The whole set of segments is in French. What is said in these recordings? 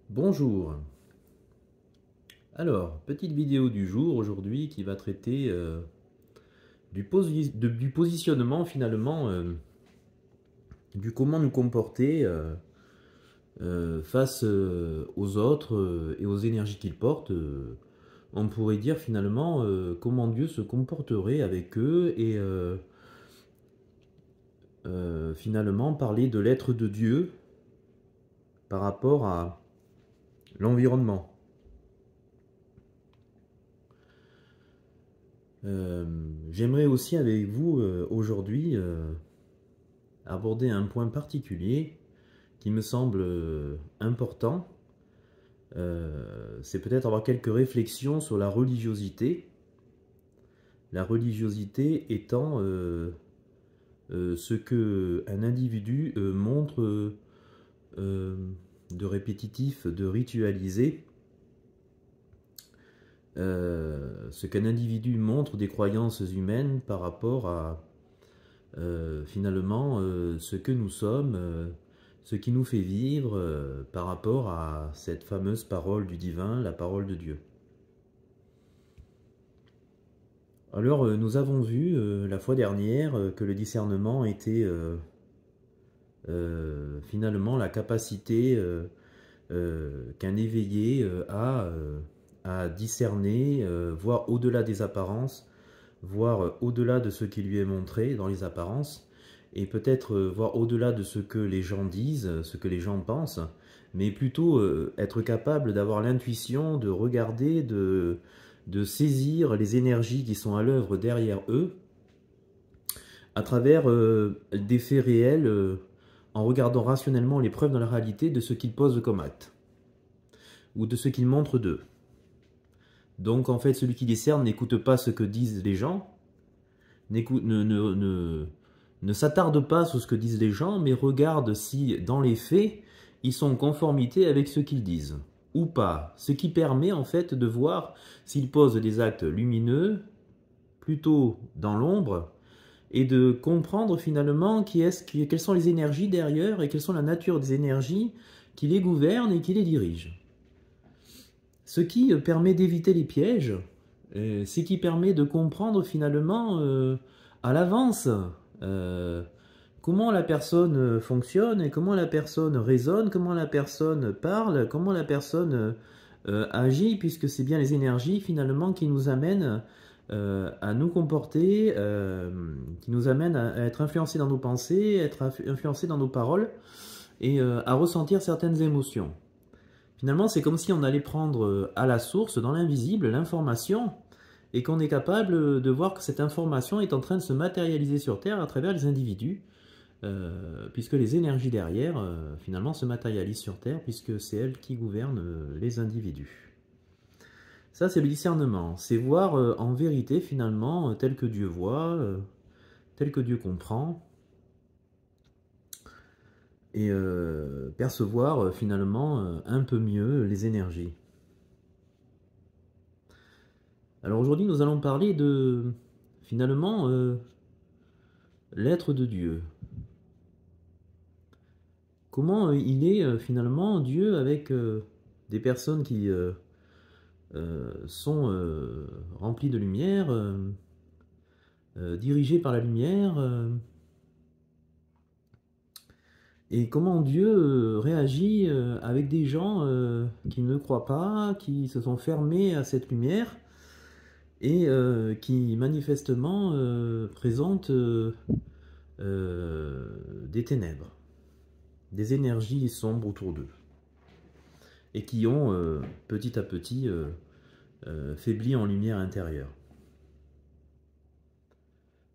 Bonjour. Alors, petite vidéo du jour aujourd'hui qui va traiter du positionnement finalement, du comment nous comporter face aux autres et aux énergies qu'ils portent. On pourrait dire finalement comment Dieu se comporterait avec eux et finalement parler de l'être de Dieu par rapport à l'environnement. J'aimerais aussi avec vous aujourd'hui aborder un point particulier qui me semble important. C'est peut-être avoir quelques réflexions sur la religiosité. La religiosité étant ce que un individu montre de répétitif, de ritualisé, ce qu'un individu montre des croyances humaines par rapport à finalement ce que nous sommes, ce qui nous fait vivre par rapport à cette fameuse parole du divin, la parole de Dieu. Alors nous avons vu la fois dernière que le discernement était finalement la capacité qu'un éveillé a à discerner, voir au-delà des apparences, voir au-delà de ce qui lui est montré dans les apparences, et peut-être voir au-delà de ce que les gens disent, ce que les gens pensent, mais plutôt être capable d'avoir l'intuition de regarder, de saisir les énergies qui sont à l'œuvre derrière eux, à travers des faits réels, en regardant rationnellement les preuves dans la réalité de ce qu'ils posent comme acte, ou de ce qu'ils montrent d'eux. Donc en fait, celui qui discerne n'écoute pas ce que disent les gens, ne s'attarde pas sur ce que disent les gens, mais regarde si, dans les faits, ils sont en conformité avec ce qu'ils disent, ou pas. Ce qui permet en fait de voir s'ils posent des actes lumineux, plutôt dans l'ombre, et de comprendre finalement quelles sont les énergies derrière, et quelle sont la nature des énergies qui les gouvernent et qui les dirigent. Ce qui permet d'éviter les pièges, ce qui permet de comprendre finalement à l'avance comment la personne fonctionne, et comment la personne raisonne, comment la personne parle, comment la personne agit, puisque c'est bien les énergies finalement qui nous amènent à nous comporter, qui nous amènent à être influencés dans nos pensées, à être influencés dans nos paroles, et à ressentir certaines émotions. Finalement, c'est comme si on allait prendre à la source, dans l'invisible, l'information, et qu'on est capable de voir que cette information est en train de se matérialiser sur Terre à travers les individus, puisque les énergies derrière, finalement, se matérialisent sur Terre, puisque c'est elles qui gouvernent les individus. Ça, c'est le discernement. C'est voir en vérité, finalement, tel que Dieu voit, tel que Dieu comprend, et percevoir finalement un peu mieux les énergies. Alors aujourd'hui, nous allons parler de finalement l'être de Dieu. Comment il est finalement Dieu avec des personnes qui sont remplies de lumière, dirigées par la lumière, et comment Dieu réagit avec des gens qui ne croient pas, qui se sont fermés à cette lumière, et qui manifestement présentent des ténèbres, des énergies sombres autour d'eux, et qui ont petit à petit faibli en lumière intérieure.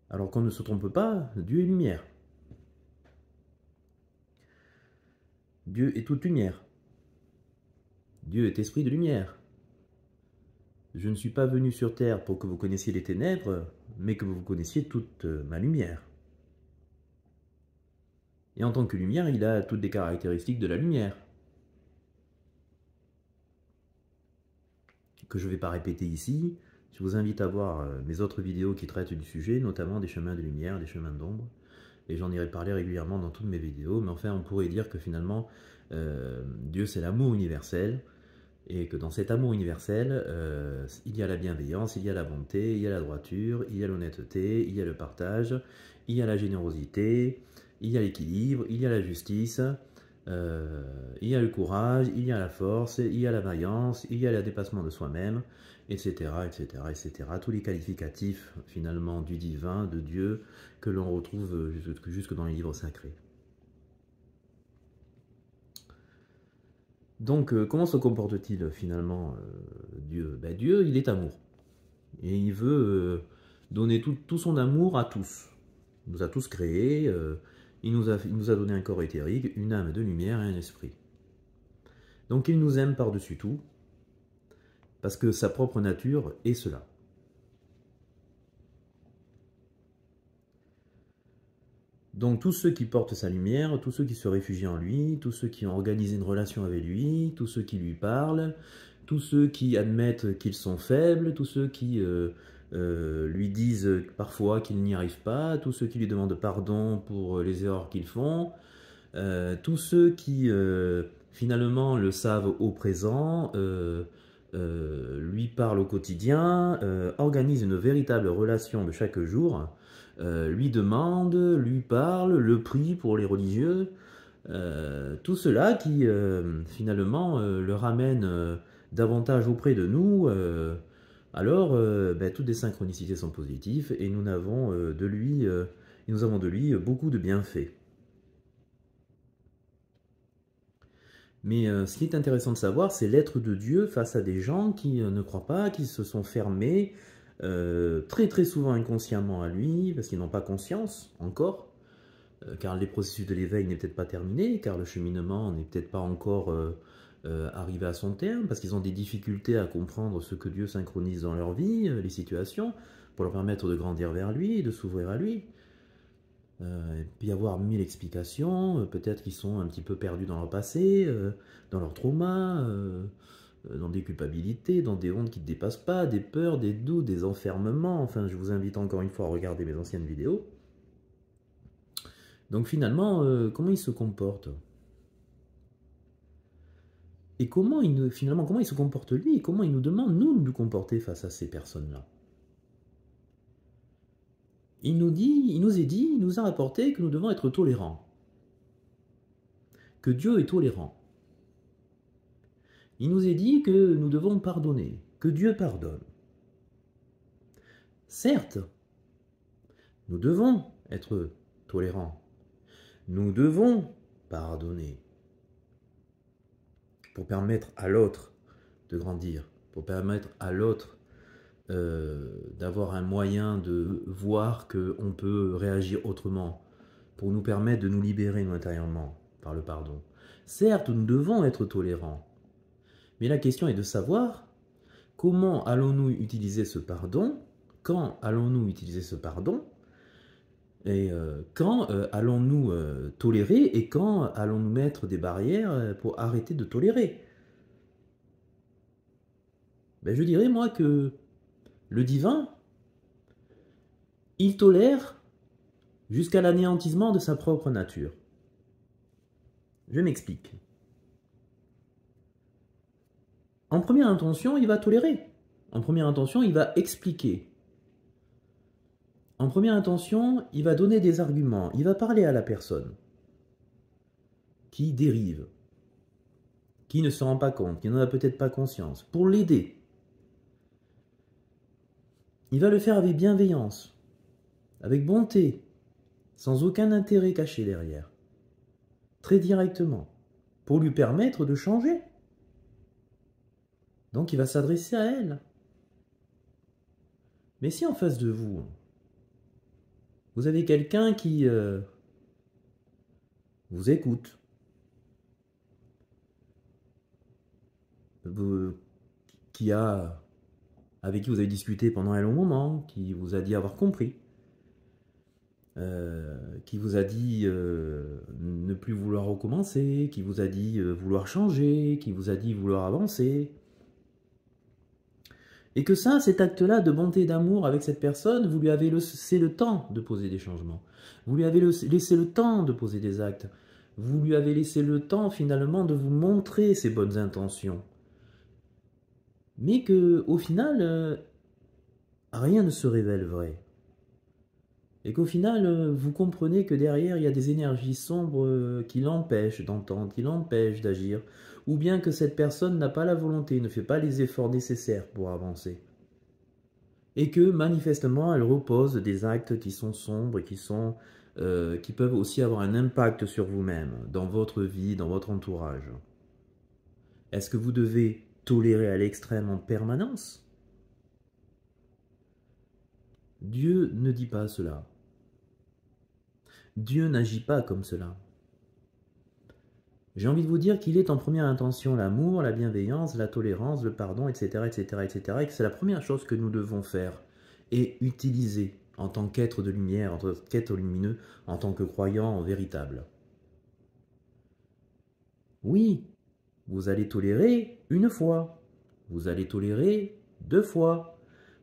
Alors qu'on ne se trompe pas, Dieu est lumière. Dieu est toute lumière. Dieu est esprit de lumière. Je ne suis pas venu sur terre pour que vous connaissiez les ténèbres, mais que vous connaissiez toute ma lumière. Et en tant que lumière, il a toutes les caractéristiques de la lumière, que je ne vais pas répéter ici. Je vous invite à voir mes autres vidéos qui traitent du sujet, notamment des chemins de lumière, des chemins d'ombre. Et j'en irai parler régulièrement dans toutes mes vidéos. Mais enfin, on pourrait dire que finalement, Dieu c'est l'amour universel, et que dans cet amour universel, il y a la bienveillance, il y a la bonté, il y a la droiture, il y a l'honnêteté, il y a le partage, il y a la générosité, il y a l'équilibre, il y a la justice, il y a le courage, il y a la force, il y a la vaillance, il y a le dépassement de soi-même, etc., etc., etc. Tous les qualificatifs, finalement, du divin, de Dieu, que l'on retrouve jusque dans les livres sacrés. Donc, comment se comporte-t-il, finalement, Dieu? Ben, Dieu, il est amour. Et il veut donner tout son amour à tous. Il nous a tous créés, il nous a donné un corps éthérique, une âme de lumière et un esprit. Donc il nous aime par-dessus tout, parce que sa propre nature est cela. Donc tous ceux qui portent sa lumière, tous ceux qui se réfugient en lui, tous ceux qui ont organisé une relation avec lui, tous ceux qui lui parlent, tous ceux qui admettent qu'ils sont faibles, tous ceux qui lui disent parfois qu'ils n'y arrivent pas, tous ceux qui lui demandent pardon pour les erreurs qu'ils font, tous ceux qui finalement le savent au présent, lui parlent au quotidien, organisent une véritable relation de chaque jour, lui demandent, lui parlent, le prient pour les religieux, tout cela qui finalement le ramène davantage auprès de nous, alors toutes les synchronicités sont positives et nous avons de lui beaucoup de bienfaits. Mais ce qui est intéressant de savoir, c'est l'être de Dieu face à des gens qui ne croient pas, qui se sont fermés, très très souvent inconsciemment à lui, parce qu'ils n'ont pas conscience encore, car les processus de l'éveil n'est peut-être pas terminé, car le cheminement n'est peut-être pas encore arrivé à son terme, parce qu'ils ont des difficultés à comprendre ce que Dieu synchronise dans leur vie, les situations, pour leur permettre de grandir vers lui, de s'ouvrir à lui. Il peut y avoir 1000 explications, peut-être qu'ils sont un petit peu perdus dans leur passé, dans leurs traumas, dans des culpabilités, dans des hontes qui ne dépassent pas, des peurs, des doutes, des enfermements. Enfin, je vous invite encore une fois à regarder mes anciennes vidéos. Donc finalement, comment ils se comportent? Et finalement, comment il se comporte lui? Et comment il nous demande, nous, de nous comporter face à ces personnes-là? Il nous a rapporté que nous devons être tolérants. Que Dieu est tolérant. Il nous est dit que nous devons pardonner, que Dieu pardonne. Certes, nous devons être tolérants. Nous devons pardonner pour permettre à l'autre de grandir, pour permettre à l'autre d'avoir un moyen de voir qu'on peut réagir autrement, pour nous permettre de nous libérer nous intérieurement par le pardon. Certes, nous devons être tolérants, mais la question est de savoir comment allons-nous utiliser ce pardon, quand allons-nous utiliser ce pardon, et quand allons-nous tolérer et quand allons-nous mettre des barrières pour arrêter de tolérer. Ben, je dirais moi que le divin, il tolère jusqu'à l'anéantissement de sa propre nature. Je m'explique. En première intention, il va tolérer. En première intention, il va expliquer. En première intention, il va donner des arguments. Il va parler à la personne qui dérive, qui ne se rend pas compte, qui n'en a peut-être pas conscience, pour l'aider. Il va le faire avec bienveillance, avec bonté, sans aucun intérêt caché derrière, très directement, pour lui permettre de changer. Donc il va s'adresser à elle. Mais si en face de vous, vous avez quelqu'un qui vous écoute, avec qui vous avez discuté pendant un long moment, qui vous a dit avoir compris, qui vous a dit ne plus vouloir recommencer, qui vous a dit vouloir changer, qui vous a dit vouloir avancer, et que ça, cet acte-là de bonté et d'amour avec cette personne, vous lui avez laissé le temps de poser des changements, vous lui avez laissé le temps de poser des actes, Vous lui avez laissé le temps finalement de vous montrer ses bonnes intentions. Mais que au final, rien ne se révèle vrai. Et qu'au final, vous comprenez que derrière, il y a des énergies sombres qui l'empêchent d'entendre, qui l'empêchent d'agir, ou bien que cette personne n'a pas la volonté, ne fait pas les efforts nécessaires pour avancer. Et que manifestement, elle repose des actes qui sont sombres, qui peuvent aussi avoir un impact sur vous-même, dans votre vie, dans votre entourage. Est-ce que vous devez tolérer à l'extrême en permanence? Dieu ne dit pas cela. Dieu n'agit pas comme cela. J'ai envie de vous dire qu'il est en première intention l'amour, la bienveillance, la tolérance, le pardon, etc., etc., etc., et que c'est la première chose que nous devons faire et utiliser en tant qu'être de lumière, en tant qu'être lumineux, en tant que croyant véritable. Oui, vous allez tolérer une fois, vous allez tolérer 2 fois,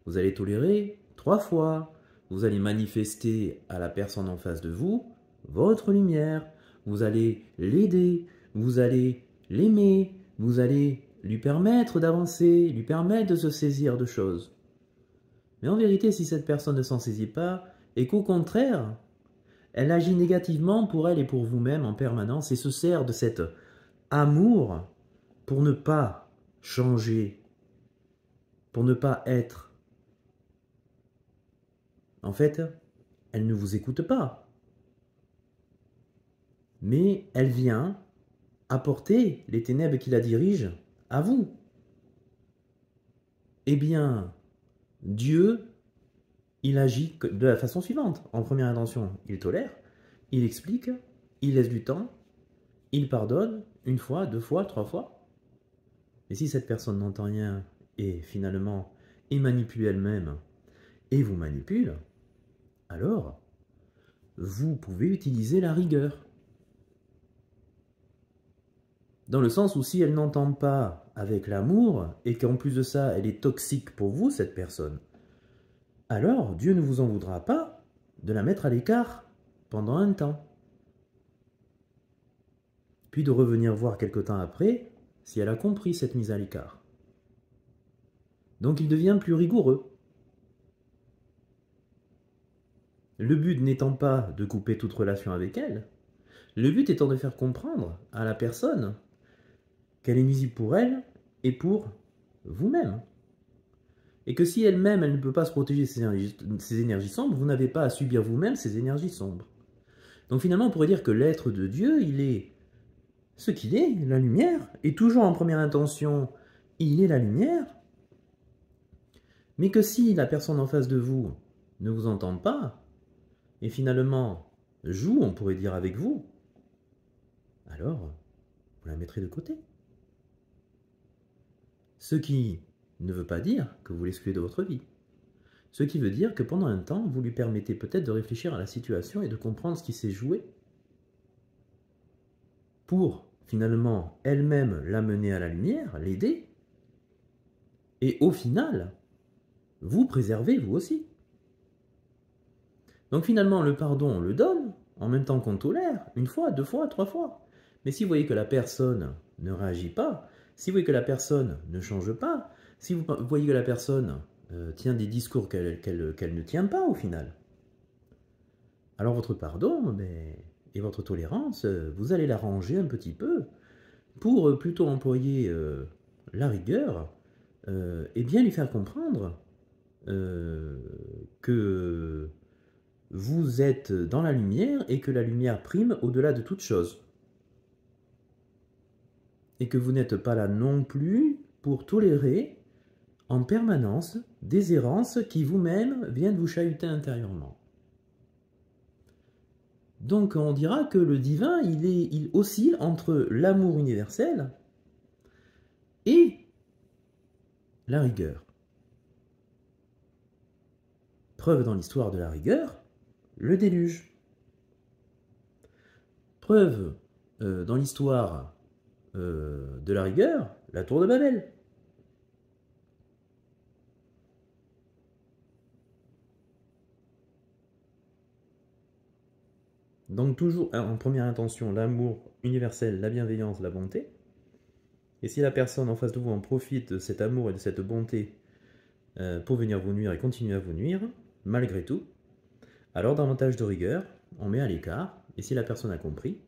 vous allez tolérer 3 fois, vous allez manifester à la personne en face de vous votre lumière, vous allez l'aider, vous allez l'aimer, vous allez lui permettre d'avancer, lui permettre de se saisir de choses. Mais en vérité, si cette personne ne s'en saisit pas, et qu'au contraire, elle agit négativement pour elle et pour vous-même en permanence et se sert de cet amour pour ne pas changer, pour ne pas être. En fait, elle ne vous écoute pas. Mais elle vient apporter les ténèbres qui la dirigent à vous. Eh bien, Dieu, il agit de la façon suivante. En première intention, il tolère, il explique, il laisse du temps, il pardonne 1 fois, 2 fois, 3 fois. Et si cette personne n'entend rien et finalement est manipulée elle-même et vous manipule, alors vous pouvez utiliser la rigueur. Dans le sens où si elle n'entend pas avec l'amour et qu'en plus de ça, elle est toxique pour vous, cette personne, alors Dieu ne vous en voudra pas de la mettre à l'écart pendant un temps. Puis de revenir voir quelque temps après si elle a compris cette mise à l'écart. Donc il devient plus rigoureux. Le but n'étant pas de couper toute relation avec elle, le but étant de faire comprendre à la personne qu'elle est nuisible pour elle et pour vous-même. Et que si elle-même, elle ne peut pas se protéger de ces énergies sombres, vous n'avez pas à subir vous-même ces énergies sombres. Donc finalement, on pourrait dire que l'être de Dieu, il est ce qu'il est, la lumière, et toujours en première intention, il est la lumière, mais que si la personne en face de vous ne vous entend pas, et finalement joue, on pourrait dire, avec vous, alors vous la mettrez de côté. Ce qui ne veut pas dire que vous l'excluez de votre vie. Ce qui veut dire que pendant un temps, vous lui permettez peut-être de réfléchir à la situation et de comprendre ce qui s'est joué pour finalement elle-même l'amener à la lumière, l'aider, et au final, vous préservez vous aussi. Donc finalement, le pardon, on le donne, en même temps qu'on tolère, 1 fois, 2 fois, 3 fois. Mais si vous voyez que la personne ne réagit pas, si vous voyez que la personne ne change pas, si vous voyez que la personne tient des discours qu'elle ne tient pas au final, alors votre pardon et votre tolérance, vous allez la ranger un petit peu pour plutôt employer la rigueur et bien lui faire comprendre que vous êtes dans la lumière et que la lumière prime au-delà de toute chose. Et que vous n'êtes pas là non plus pour tolérer en permanence des errances qui vous-même viennent vous chahuter intérieurement. Donc on dira que le divin, il oscille entre l'amour universel et la rigueur. Preuve dans l'histoire de la rigueur, le déluge. Preuve dans l'histoire de la rigueur, la tour de Babel. Donc toujours en première intention, l'amour universel, la bienveillance, la bonté. Et si la personne en face de vous en profite de cet amour et de cette bonté pour venir vous nuire et continuer à vous nuire, malgré tout, alors davantage de rigueur, on met à l'écart, et si la personne a compris,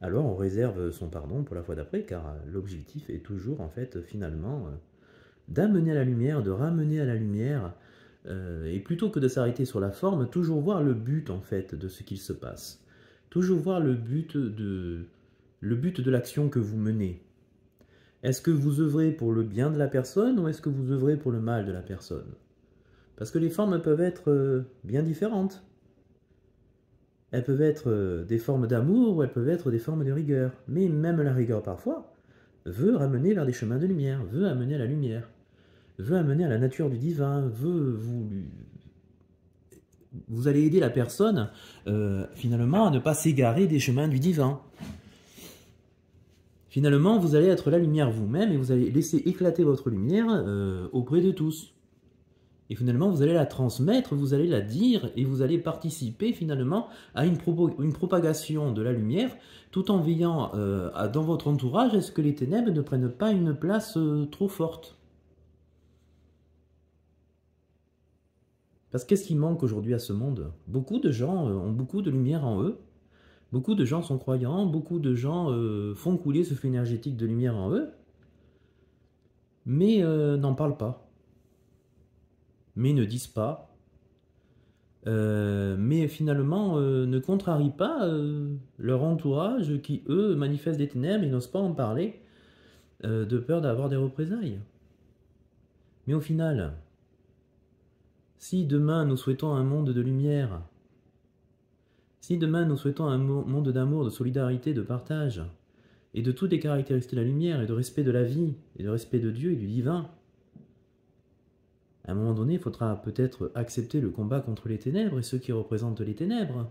alors on réserve son pardon pour la fois d'après, car l'objectif est toujours en fait finalement d'amener à la lumière, de ramener à la lumière, et plutôt que de s'arrêter sur la forme, toujours voir le but en fait de ce qu'il se passe. Toujours voir le but de l'action que vous menez. Est-ce que vous œuvrez pour le bien de la personne ou est-ce que vous œuvrez pour le mal de la personne? Parce que les formes peuvent être bien différentes. Elles peuvent être des formes d'amour ou elles peuvent être des formes de rigueur. Mais même la rigueur parfois veut ramener vers des chemins de lumière, veut amener à la lumière, veut amener à la nature du divin, vous allez aider la personne finalement à ne pas s'égarer des chemins du divin. Finalement, vous allez être la lumière vous-même et vous allez laisser éclater votre lumière auprès de tous. Et finalement, vous allez la transmettre, vous allez la dire et vous allez participer finalement à une propagation de la lumière tout en veillant dans votre entourage à ce que les ténèbres ne prennent pas une place trop forte. Parce qu'est-ce qui manque aujourd'hui à ce monde? Beaucoup de gens ont beaucoup de lumière en eux. Beaucoup de gens sont croyants, beaucoup de gens font couler ce flux énergétique de lumière en eux, mais n'en parlent pas, mais ne disent pas, mais finalement ne contrarient pas leur entourage qui, eux, manifestent des ténèbres et n'osent pas en parler de peur d'avoir des représailles. Mais au final, si demain nous souhaitons un monde de lumière, si demain nous souhaitons un monde d'amour, de solidarité, de partage, et de toutes les caractéristiques de la lumière, et de respect de la vie, et de respect de Dieu et du divin, à un moment donné, il faudra peut-être accepter le combat contre les ténèbres et ceux qui représentent les ténèbres.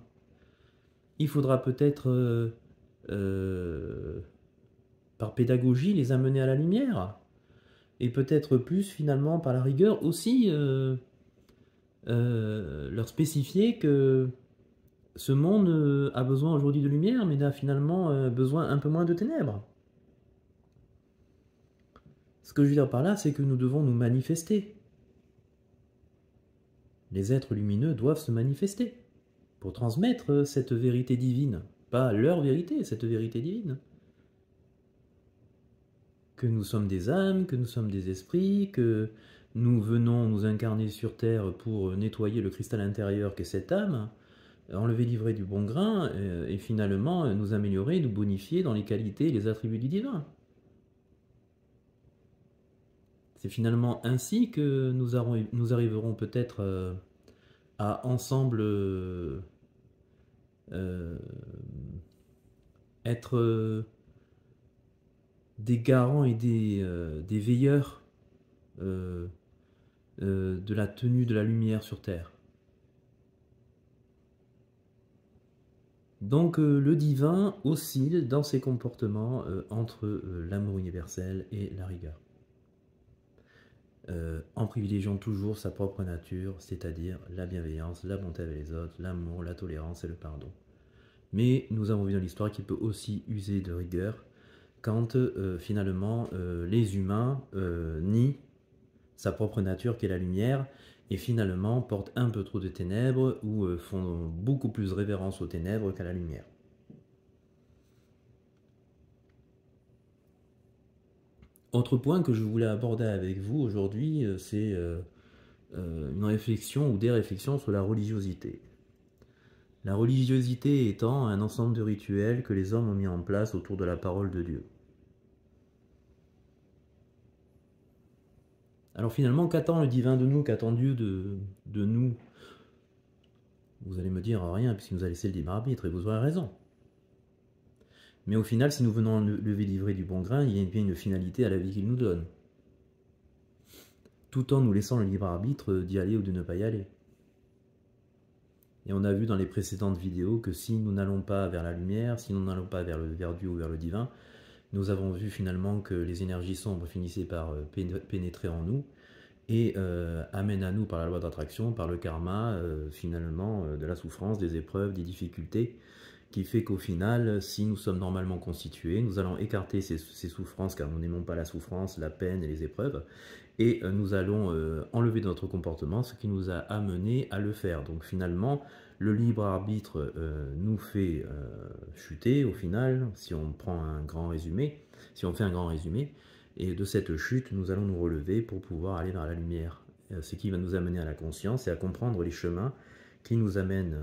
Il faudra peut-être, par pédagogie, les amener à la lumière, et peut-être plus finalement par la rigueur aussi leur spécifier que ce monde a besoin aujourd'hui de lumière, mais a finalement besoin un peu moins de ténèbres. Ce que je veux dire par là, c'est que nous devons nous manifester. Les êtres lumineux doivent se manifester pour transmettre cette vérité divine. Pas leur vérité, cette vérité divine. Que nous sommes des âmes, que nous sommes des esprits, que nous venons nous incarner sur Terre pour nettoyer le cristal intérieur qu'est cette âme, enlever l'ivraie du bon grain et finalement nous améliorer, nous bonifier dans les qualités et les attributs du divin. C'est finalement ainsi que nous arriverons peut-être à ensemble être des garants et des veilleurs de la tenue de la lumière sur Terre. Donc le divin oscille dans ses comportements entre l'amour universel et la rigueur. En privilégiant toujours sa propre nature, c'est-à-dire la bienveillance, la bonté avec les autres, l'amour, la tolérance et le pardon. Mais nous avons vu dans l'histoire qu'il peut aussi user de rigueur quand finalement les humains nient sa propre nature qui est la lumière et finalement portent un peu trop de ténèbres ou font beaucoup plus révérence aux ténèbres qu'à la lumière. Autre point que je voulais aborder avec vous aujourd'hui, c'est une réflexion ou des réflexions sur la religiosité. La religiosité étant un ensemble de rituels que les hommes ont mis en place autour de la parole de Dieu. Alors finalement, qu'attend le divin de nous, qu'attend Dieu de nous? Vous allez me dire rien, puisqu'il nous a laissé le libre arbitre, et vous aurez raison. Mais au final, si nous venons lever l'ivraie du bon grain, il y a bien une finalité à la vie qu'il nous donne. Tout en nous laissant le libre arbitre d'y aller ou de ne pas y aller. Et on a vu dans les précédentes vidéos que si nous n'allons pas vers la lumière, si nous n'allons pas vers Dieu ou vers le divin, nous avons vu finalement que les énergies sombres finissaient par pénétrer en nous et amène à nous par la loi d'attraction, par le karma, finalement, de la souffrance, des épreuves, des difficultés, qui fait qu'au final, si nous sommes normalement constitués, nous allons écarter ces souffrances, car nous n'aimons pas la souffrance, la peine et les épreuves, et nous allons enlever de notre comportement ce qui nous a amené à le faire. Donc finalement, le libre arbitre nous fait chuter au final, si on prend un grand résumé, si on fait un grand résumé, et de cette chute, nous allons nous relever pour pouvoir aller dans la lumière. Ce qui va nous amener à la conscience et à comprendre les chemins qui nous amènent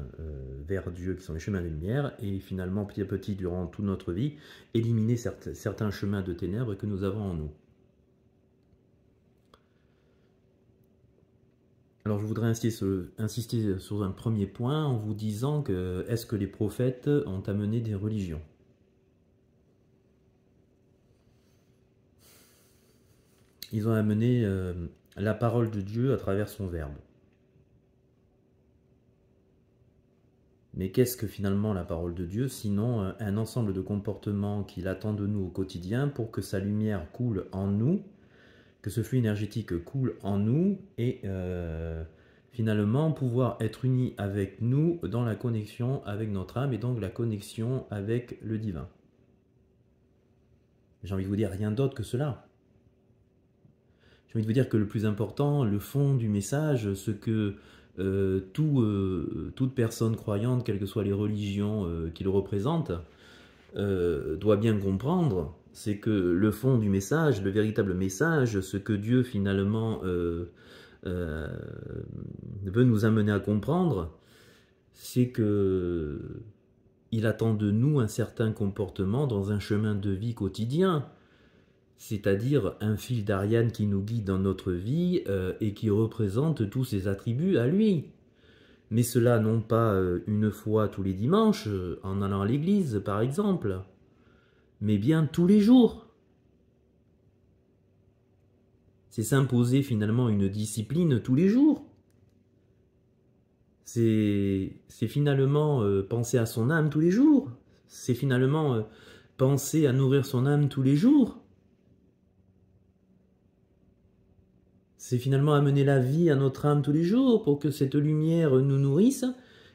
vers Dieu, qui sont les chemins de lumière, et finalement, petit à petit, durant toute notre vie, éliminer certains chemins de ténèbres que nous avons en nous. Alors je voudrais insister sur un premier point en vous disant que est-ce que les prophètes ont amené des religions? Ils ont amené la parole de Dieu à travers son verbe. Mais qu'est-ce que finalement la parole de Dieu, sinon un ensemble de comportements qu'il attend de nous au quotidien pour que sa lumière coule en nous, que ce flux énergétique coule en nous et finalement pouvoir être unis avec nous dans la connexion avec notre âme et donc la connexion avec le divin. J'ai envie de vous dire rien d'autre que cela. J'ai envie de vous dire que le plus important, le fond du message, ce que toute personne croyante, quelles que soient les religions qui le représentent, doit bien comprendre, c'est que le fond du message, le véritable message, ce que Dieu finalement veut nous amener à comprendre, c'est que il attend de nous un certain comportement dans un chemin de vie quotidien, c'est-à-dire un fil d'Ariane qui nous guide dans notre vie et qui représente tous ses attributs à lui. Mais cela non pas une fois tous les dimanches, en allant à l'église par exemple, mais bien tous les jours. C'est s'imposer finalement une discipline tous les jours. C'est finalement penser à son âme tous les jours. C'est finalement penser à nourrir son âme tous les jours. C'est finalement amener la vie à notre âme tous les jours pour que cette lumière nous nourrisse,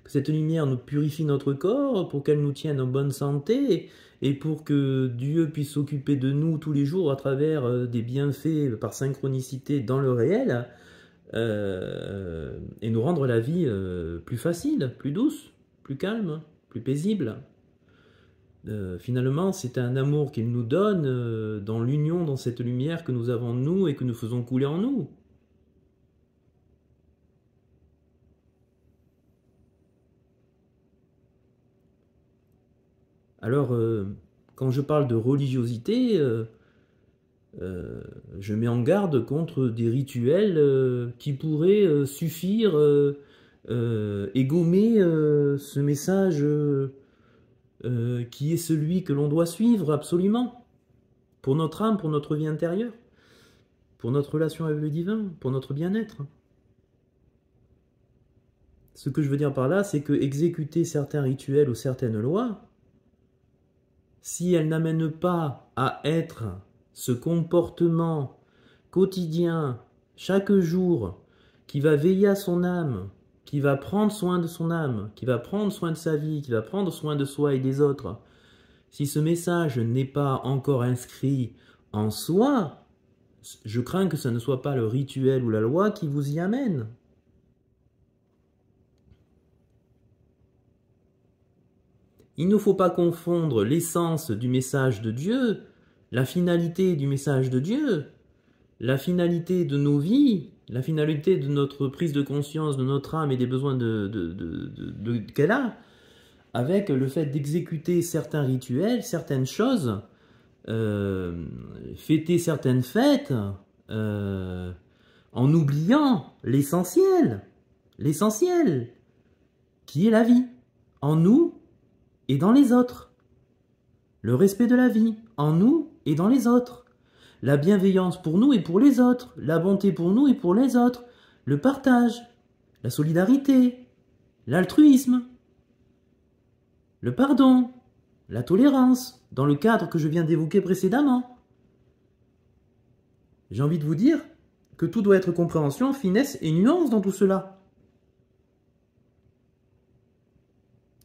que cette lumière nous purifie notre corps, pour qu'elle nous tienne en bonne santé et pour que Dieu puisse s'occuper de nous tous les jours à travers des bienfaits par synchronicité dans le réel et nous rendre la vie plus facile, plus douce, plus calme, plus paisible. Finalement, c'est un amour qu'il nous donne dans l'union, dans cette lumière que nous avons en nous et que nous faisons couler en nous. Alors, quand je parle de religiosité, je mets en garde contre des rituels qui pourraient suffire et gommer ce message qui est celui que l'on doit suivre absolument, pour notre âme, pour notre vie intérieure, pour notre relation avec le divin, pour notre bien-être. Ce que je veux dire par là, c'est que exécuter certains rituels ou certaines lois, si elles n'amènent pas à être ce comportement quotidien, chaque jour, qui va veiller à son âme, qui va prendre soin de son âme, qui va prendre soin de sa vie, qui va prendre soin de soi et des autres, si ce message n'est pas encore inscrit en soi, je crains que ce ne soit pas le rituel ou la loi qui vous y amène. Il ne faut pas confondre l'essence du message de Dieu, la finalité du message de Dieu, la finalité de nos vies, la finalité de notre prise de conscience de notre âme et des besoins qu'elle a, avec le fait d'exécuter certains rituels, certaines choses, fêter certaines fêtes, en oubliant l'essentiel, qui est la vie, en nous et dans les autres. Le respect de la vie, en nous et dans les autres. La bienveillance pour nous et pour les autres. La bonté pour nous et pour les autres. Le partage, la solidarité, l'altruisme, le pardon, la tolérance, dans le cadre que je viens d'évoquer précédemment. J'ai envie de vous dire que tout doit être compréhension, finesse et nuance dans tout cela.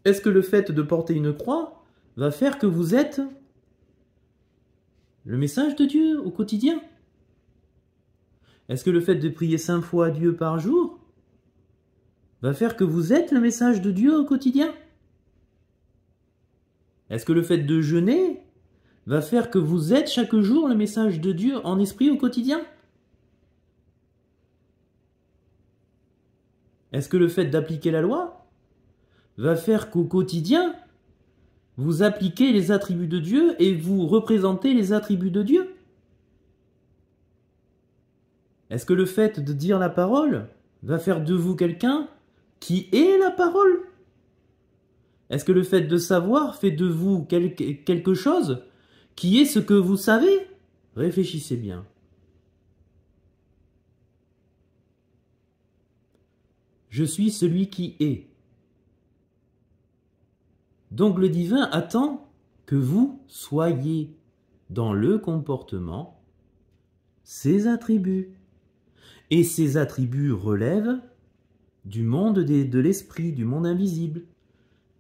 Est-ce que le fait de porter une croix va faire que vous êtes le message de Dieu au quotidien? Est-ce que le fait de prier 5 fois Dieu par jour va faire que vous êtes le message de Dieu au quotidien? Est-ce que le fait de jeûner va faire que vous êtes chaque jour le message de Dieu en esprit au quotidien? Est-ce que le fait d'appliquer la loi va faire qu'au quotidien, vous appliquez les attributs de Dieu et vous représentez les attributs de Dieu? Est-ce que le fait de dire la parole va faire de vous quelqu'un qui est la parole? Est-ce que le fait de savoir fait de vous quelque chose qui est ce que vous savez? Réfléchissez bien. Je suis celui qui est. Donc le divin attend que vous soyez dans le comportement ses attributs. Et ces attributs relèvent du monde de l'esprit, du monde invisible.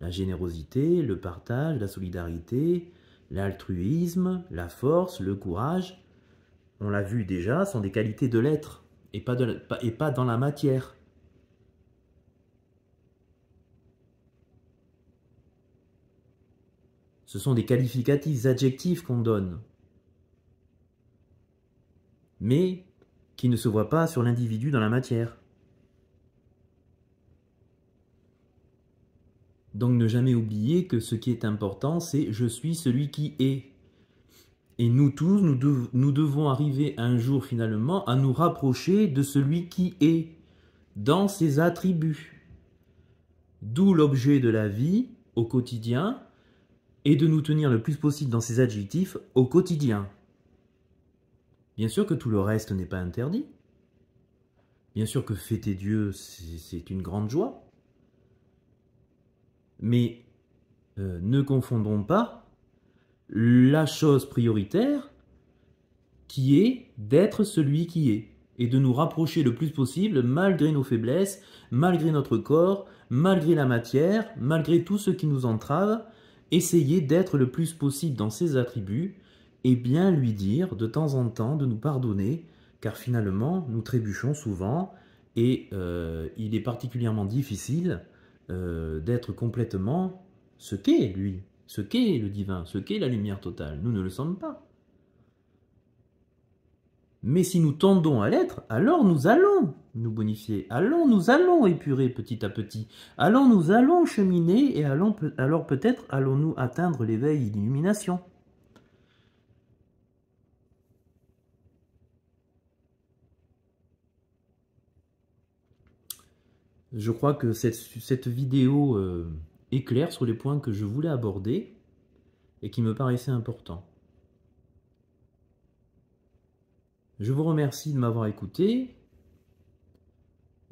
La générosité, le partage, la solidarité, l'altruisme, la force, le courage, on l'a vu déjà, sont des qualités de l'être et pas dans la matière. Ce sont des qualificatifs, adjectifs qu'on donne, mais qui ne se voient pas sur l'individu dans la matière. Donc ne jamais oublier que ce qui est important, c'est « je suis celui qui est ». Et nous tous, nous devons arriver un jour finalement à nous rapprocher de celui qui est, dans ses attributs. D'où l'objet de la vie au quotidien, et de nous tenir le plus possible dans ses adjectifs au quotidien. Bien sûr que tout le reste n'est pas interdit. Bien sûr que fêter Dieu, c'est une grande joie. Mais ne confondons pas la chose prioritaire qui est d'être celui qui est et de nous rapprocher le plus possible malgré nos faiblesses, malgré notre corps, malgré la matière, malgré tout ce qui nous entrave, essayer d'être le plus possible dans ses attributs et bien lui dire de temps en temps de nous pardonner car finalement nous trébuchons souvent et il est particulièrement difficile d'être complètement ce qu'est lui, ce qu'est le divin, ce qu'est la lumière totale. Nous ne le sommes pas. Mais si nous tendons à l'être, alors nous allons nous bonifier, nous allons épurer petit à petit, nous allons cheminer et alors peut-être allons-nous atteindre l'éveil et l'illumination. Je crois que cette vidéo est claire sur les points que je voulais aborder et qui me paraissaient importants. Je vous remercie de m'avoir écouté.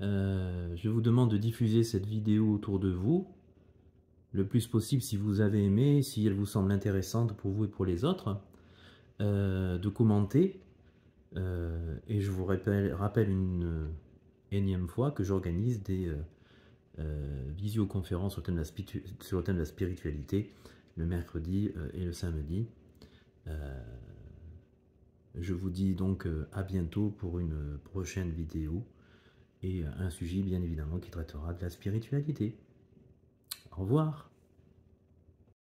Je vous demande de diffuser cette vidéo autour de vous, le plus possible si vous avez aimé, si elle vous semble intéressante pour vous et pour les autres, de commenter. Et je vous rappelle une énième fois que j'organise des visioconférences sur le thème de la spiritualité le mercredi et le samedi. Je vous dis donc à bientôt pour une prochaine vidéo et un sujet bien évidemment qui traitera de la spiritualité. Au revoir.